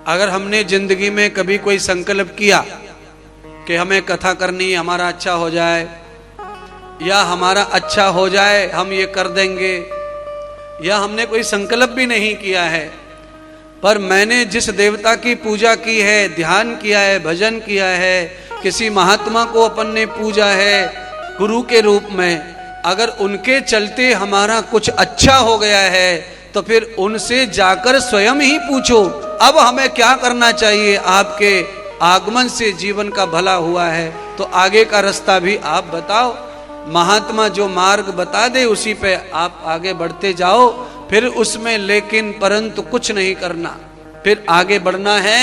अगर हमने जिंदगी में कभी कोई संकल्प किया कि हमें कथा करनी, हमारा अच्छा हो जाए या हमारा अच्छा हो जाए हम ये कर देंगे, या हमने कोई संकल्प भी नहीं किया है, पर मैंने जिस देवता की पूजा की है, ध्यान किया है, भजन किया है, किसी महात्मा को अपन ने पूजा है गुरु के रूप में, अगर उनके चलते हमारा कुछ अच्छा हो गया है तो फिर उनसे जाकर स्वयं ही पूछो अब हमें क्या करना चाहिए। आपके आगमन से जीवन का भला हुआ है तो आगे का रास्ता भी आप बताओ। महात्मा जो मार्ग बता दे उसी पे आप आगे बढ़ते जाओ, फिर उसमें लेकिन परंतु कुछ नहीं करना, फिर आगे बढ़ना है।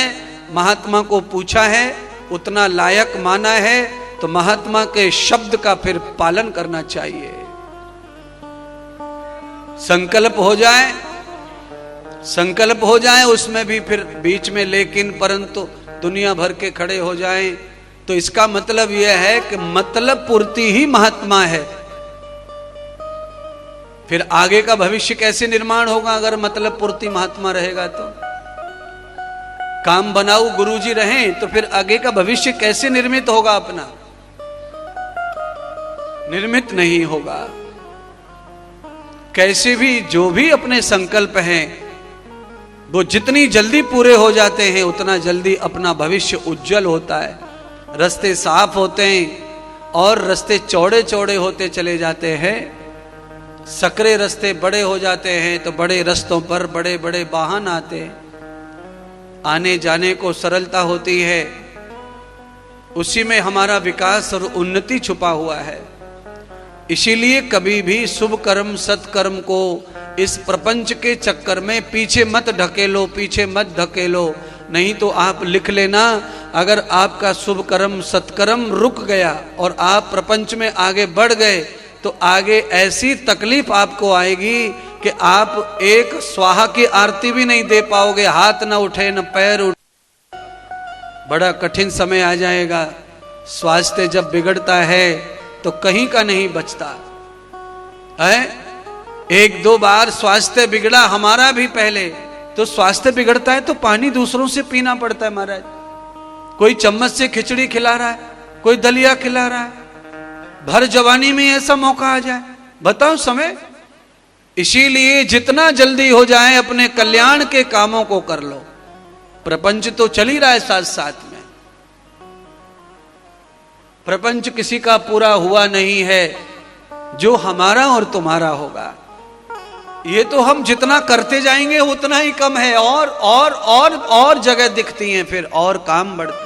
महात्मा को पूछा है, उतना लायक माना है तो महात्मा के शब्द का फिर पालन करना चाहिए। संकल्प हो जाए उसमें भी फिर बीच में लेकिन परंतु दुनिया भर के खड़े हो जाएं, तो इसका मतलब यह है कि मतलब पूर्ति ही महात्मा है। फिर आगे का भविष्य कैसे निर्माण होगा अगर मतलब पूर्ति महात्मा रहेगा तो? काम बनाऊ गुरुजी रहें तो फिर आगे का भविष्य कैसे निर्मित होगा अपना? निर्मित नहीं होगा। कैसे भी जो भी अपने संकल्प हैं वो जितनी जल्दी पूरे हो जाते हैं उतना जल्दी अपना भविष्य उज्जवल होता है, रास्ते साफ होते हैं और रास्ते चौड़े चौड़े होते चले जाते हैं। सकरे रास्ते बड़े हो जाते हैं तो बड़े रास्तों पर बड़े बड़े वाहन आते हैं, आने जाने को सरलता होती है, उसी में हमारा विकास और उन्नति छुपा हुआ है। इसीलिए कभी भी शुभ कर्म सत्कर्म को इस प्रपंच के चक्कर में पीछे मत ढकेलो, पीछे मत ढकेलो, नहीं तो आप लिख लेना अगर आपका शुभ कर्म सत्कर्म रुक गया और आप प्रपंच में आगे बढ़ गए तो आगे ऐसी तकलीफ आपको आएगी कि आप एक स्वाहा की आरती भी नहीं दे पाओगे, हाथ न उठे न पैर उठे, बड़ा कठिन समय आ जाएगा। स्वास्थ्य जब बिगड़ता है तो कहीं का नहीं बचता है। एक दो बार स्वास्थ्य बिगड़ा हमारा भी पहले, तो स्वास्थ्य बिगड़ता है तो पानी दूसरों से पीना पड़ता है महाराज। कोई चम्मच से खिचड़ी खिला रहा है, कोई दलिया खिला रहा है, भर जवानी में ऐसा मौका आ जाए, बताओ समय। इसीलिए जितना जल्दी हो जाए अपने कल्याण के कामों को कर लो। प्रपंच तो चल ही रहा है साथ साथ में, प्रपंच किसी का पूरा हुआ नहीं है, जो हमारा और तुम्हारा होगा। ये तो हम जितना करते जाएंगे उतना ही कम है, और जगह दिखती हैं, फिर और काम बढ़ते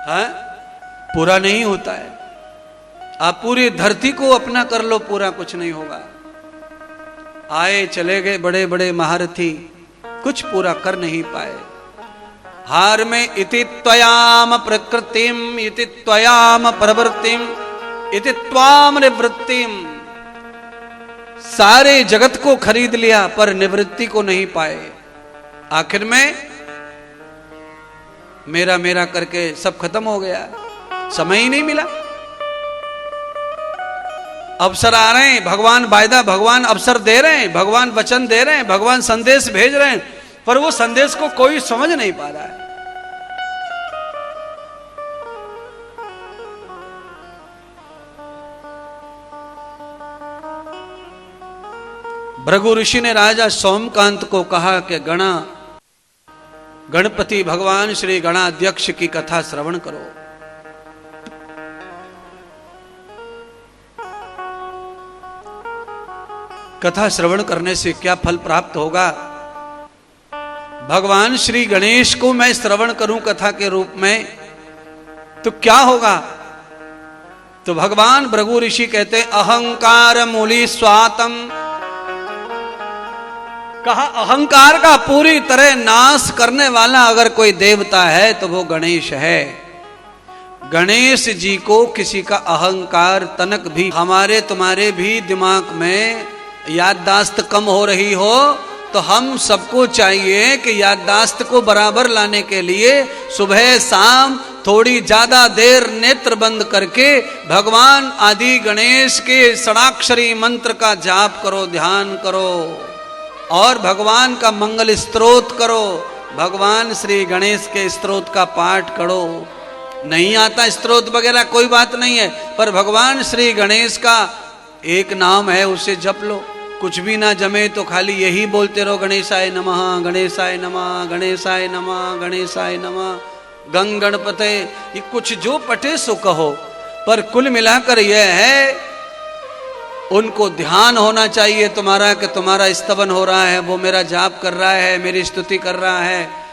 हैं, पूरा नहीं होता है। आप पूरी धरती को अपना कर लो, पूरा कुछ नहीं होगा। आए चले गए बड़े बड़े महारथी, कुछ पूरा कर नहीं पाए। हार में इति त्वयाम प्रकृतिम इति त्वयाम प्रवृत्तिम इति त्वाम निवृत्तिम, सारे जगत को खरीद लिया पर निवृत्ति को नहीं पाए। आखिर में मेरा मेरा करके सब खत्म हो गया, समय ही नहीं मिला। अवसर आ रहे हैं, भगवान वायदा, भगवान अवसर दे रहे हैं, भगवान वचन दे रहे हैं, भगवान संदेश भेज रहे हैं, पर वो संदेश को कोई समझ नहीं पा रहा है। भृगु ऋषि ने राजा सोमकांत को कहा कि गणपति भगवान श्री गणाध्यक्ष की कथा श्रवण करो। कथा श्रवण करने से क्या फल प्राप्त होगा? भगवान श्री गणेश को मैं श्रवण करूं कथा के रूप में तो क्या होगा? तो भगवान भृगु ऋषि कहते अहंकार मूली स्वातम, कहा अहंकार का पूरी तरह नाश करने वाला अगर कोई देवता है तो वो गणेश है। गणेश जी को किसी का अहंकार तनक भी, हमारे तुम्हारे भी दिमाग में याददाश्त कम हो रही हो तो हम सबको चाहिए कि याददाश्त को बराबर लाने के लिए सुबह शाम थोड़ी ज्यादा देर नेत्र बंद करके भगवान आदि गणेश के षडाक्षरी मंत्र का जाप करो, ध्यान करो। और भगवान का मंगल स्तोत्र करो, भगवान श्री गणेश के स्तोत्र का पाठ करो। नहीं आता स्तोत्र वगैरह कोई बात नहीं है, पर भगवान श्री गणेश का एक नाम है, उसे जप लो। कुछ भी ना जमे तो खाली यही बोलते रहो, गणेशाय नमः, गणेशाय नमः, गणेशाय नमः, गणेशाय नमः, गंग गणपते, ये कुछ जो पटे सो कहो। पर कुल मिलाकर यह है, उनको ध्यान होना चाहिए तुम्हारा कि तुम्हारा स्तवन हो रहा है, वो मेरा जाप कर रहा है, मेरी स्तुति कर रहा है,